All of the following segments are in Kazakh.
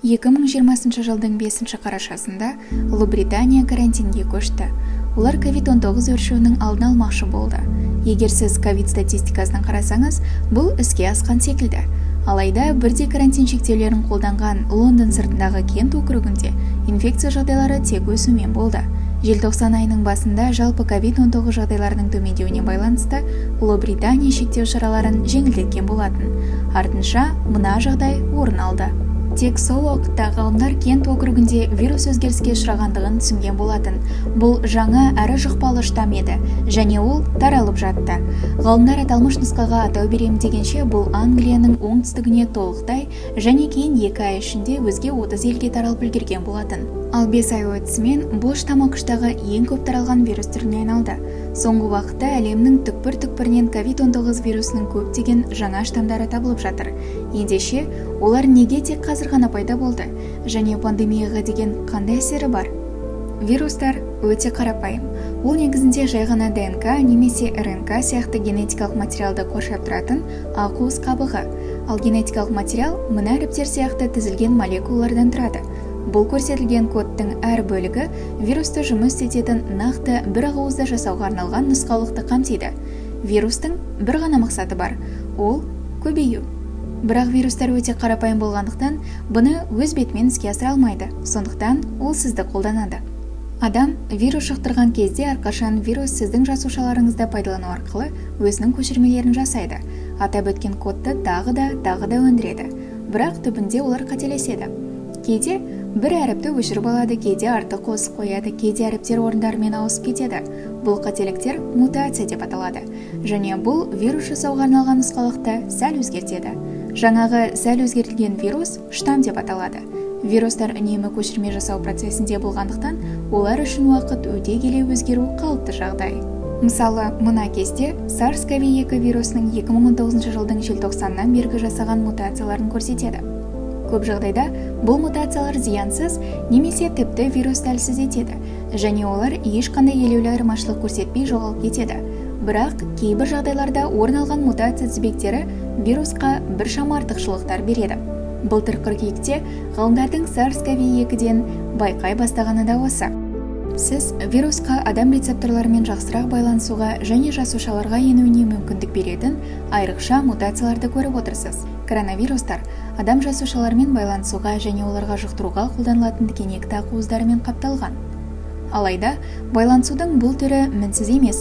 2020 жылдың 5 қарашасында Ұлыбритания карантинге көшті. Олар COVID-19 өршуінің алдын алмақшы болды. Егер сіз COVID статистикасынан қарасаңыз, бұл іске асқан секілді. Алайда бірде карантин шектеулерін қолданған Лондон сыртындағы Кент округінде инфекция жағдайлары тек өсумен болды. Желтоқсан айының басында жалпы COVID-19 жағдайларының төмендеуіне байланысты Ұлыбритания шектеу шараларын жеңілдеткен болатын. Артынша мына жағдай орын алды. Тек сол уақытта ғалымдар Кент округінде вирус өзгеріске ұшырағандығын түсінген болатын. Бұл жаңа әрі жұқпалы штамм еді, және ол таралып жатты. Ғалымдар аталмыш нұсқаға атау берем дегенше, бұл Англияның оңтүстігіне толықтай және кейін 2 ай ішінде өзге 30 елге таралып үлгерген болатын. Ал 5 ай өтісімен бұл штамм ақштағы ең көп таралған вирус түріне айналды. Соңғы уақытта әлемнің түкпір-түкпірінен COVID-19 вирусының көптеген жаңа штамдары табылып жатыр. Ендеше, олар неге тек қазір ғана пайда болды, және пандемияға деген қандай әсері бар? Вирустар өте қарапайым. Ол негізінде жай ғана ДНК немесе РНК сияқты генетикалық материалды қоршап тұратын ақуыз қабығы. Ал генетикалық материал мына әріптер сияқты тізілген молекулалардан тұрады. Бұл көрсетілген кодтың әр бөлігі вирусты жұмыс істететін нақты бір ақуызды жасауға арналған нұсқаулықты қамтиды. Вирустың бір ғана мақсаты бар, ол көбею. Бірақ вирустар өте қарапайым болғандықтан, бұны өз бетімен іске асыра алмайды, сондықтан ол сізді қолданады. Адам вирус жұқтырған кезде әрқашан вирус сіздің жасушаларыңызды пайдалану арқылы өзінің көшірмелерін жасайды. Атап өткен кодты тағы да өндіреді. Бірақ түбінде олар қателеседі. Кейде бір әріпті өшіріп алады, кейде артық қосып қояды, кейде әріптер орындарымен ауысып кетеді. Бұл қателіктер мутация деп аталады, және бұл вирус жасауға арналған нұсқалықты сәл өзгертеді. Жаңағы сәл өзгертілген вирус штамм деп аталады. Вирустар үнемі көшірме жасау процесінде болғандықтан, олар үшін уақыт өте келе өзгеру қалыпты жағдай. Мысалы, мына кезде SARS-CoV-2 вирусының 2019 жылдың желтоқсаннан бергі жасаған мутацияларын көрсетеді. Көп жағдайда бұл мутациялар зиянсыз немесе тіпті вирусты әлсіз етеді, және олар ешқандай елеулі айырмашылық көрсетпей жоғалып кетеді. Бірақ кейбір жағдайларда орын алған мутация тізбектері вирусқа біршама артықшылықтар береді. Былтыр қыркүйекте ғалымдардың SARS-CoV-2-ден байқай бастағаны да осы. Сіз вирусқа адам рецепторларымен жақсырақ байланысуға және жасушаларға енуіне мүмкіндік беретін айрықша мутацияларды көріп отырсыз. Коронавирустар адам жасушаларымен байланысуға және оларға жұқтыруға қолданылатын тікенекті ақуыздарымен қапталған. Алайда, байланысудың бұл түрі мінсіз емес.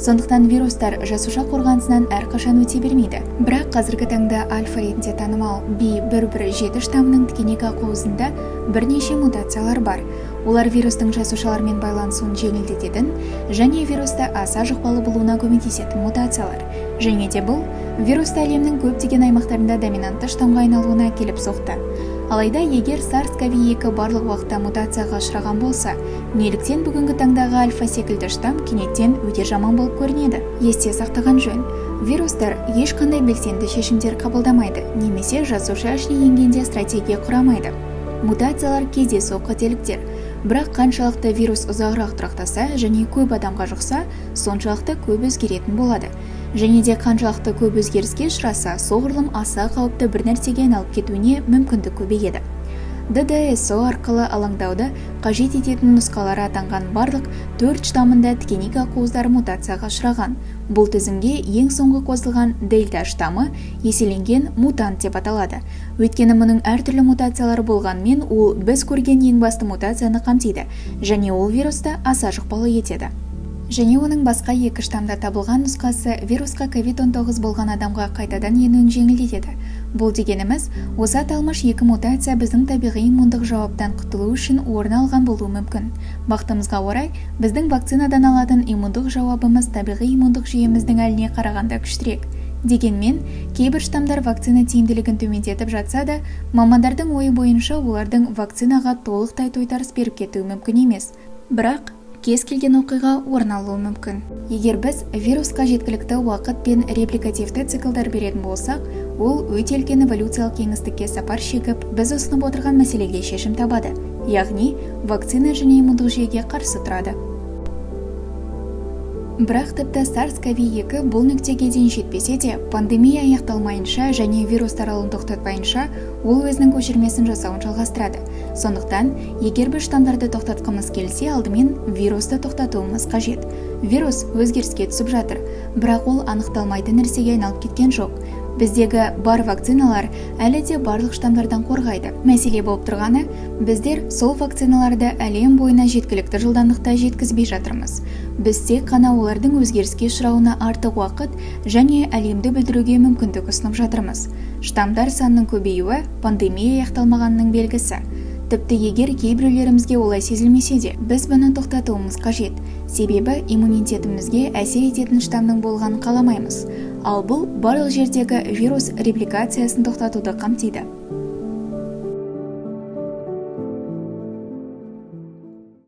Сондықтан вирустар жасуша қорғанысынан әрқашан өте бермейді. Бірақ қазіргі таңда альфа ретінде танымал B117 штаммының тікенек ақуызында бірнеше мутациялар бар. Олар вирустың жасушалармен байланысуын жеңілдететін және вирусты аса жұқпалы болуына көмектесетін мутациялар. Және де бұл вирусты әлемнің көптеген аймақтарында доминантты штамға айналуына келіп соқты. Алайда, егер SARS-CoV-2 барлық уақытта мутацияға ұшыраған болса, неліктен бүгінгі таңдағы альфа секілді штамм кенеттен өте жаман болып көрінеді? Есте сақтаған жөн, вирустар ешқандай белсенді шешімдер қабылдамайды, немесе жасуша ішіне енгенде стратегия құрамайды. Мутациялар кездейсоқ қателіктер. Бірақ қаншалықты вирус ұзағырақ тұрақтаса және көп адамға жұқса, соншалықты көп өзгеретін болады. Және де қаншалықты көп өзгеріске ұшыраса, соғұрлым аса қауіпті бір нәрсеге айналып кетуіне мүмкіндік көбейеді. ДДСО арқылы алаңдауды қажет ететін нұсқалары атанған барлық 4 штаммында тікенек ақуыздар мутацияға ұшыраған. Бұл тізімге ең соңғы қосылған дельта штаммы еселенген мутант деп аталады. Өйткені мұның әртүрлі мутациялары болғанмен, ол біз көрген ең басты мутацияны қамтиды, және ол вирусты аса жұқпалы етеді. Және оның басқа 2 штамда табылған нұсқасы вирусқа COVID-19 болған адамға қайтадан енуін жеңілдетеді. Бұл дегеніміз, осы аталмыш 2 мутация біздің табиғи иммундық жауаптан құтылу үшін орын алған болуы мүмкін. Бақытымызға орай, біздің вакцинадан алатын иммундық жауабымыз табиғи иммундық жүйеміздің әліне қарағанда күштірек. Дегенмен, кейбір штамдар вакцина тиімділігін төмендетіп жатса да, мамандардың ойы бойынша олардың вакцинаға толықтай тойтарыс беріп кетуі мүмкін емес. Бірақ кез келген оқиға орын алуы мүмкін. Егер біз вирусқа жеткілікті уақыт пен репликативті циклдар беретін болсақ, ол өте үлкен эволюциялық кеңістікке сапар шегіп, біз ұсынып отырған мәселеге шешім табады. Яғни, вакцина және иммундық жүйеге қарсы тұрады. Бірақ тіпті SARS-CoV-2 бұл нүктеге дейін жетпесе де, пандемия аяқталмайынша және вирус таралуын тоқтатпайынша, ол өзінің көшірмесін жасауын жалғастырады. Сондықтан, егер біз штамдарды тоқтатқымыз келсе, алдымен вирусты тоқтатуымыз қажет. Вирус өзгеріске түсіп жатыр, бірақ ол анықталмайтын нәрсеге айналып кеткен жоқ. Біздегі бар вакциналар әлі де барлық штамдардан қорғайды. Мәселе болып тұрғаны, біздер сол вакциналарды әлем бойына жеткілікті жылдамдықта жеткізбей жатырмыз. Біз тек қана олардың өзгеріске ұшырауына артық уақыт және әлемді білдіруге мүмкіндік ұсынып жатырмыз. Штамдар санының көбеюі пандемия аяқталмағанның белгісі. Тіпті егер кейбіреулерімізге олай сезілмесе де, біз бұны тоқтатуымыз қажет. Себебі иммунитетімізге әсер ететін штамның болғанын қаламаймыз. Ал бұл барлық жердегі вирус репликациясын тоқтатуды қамтиды.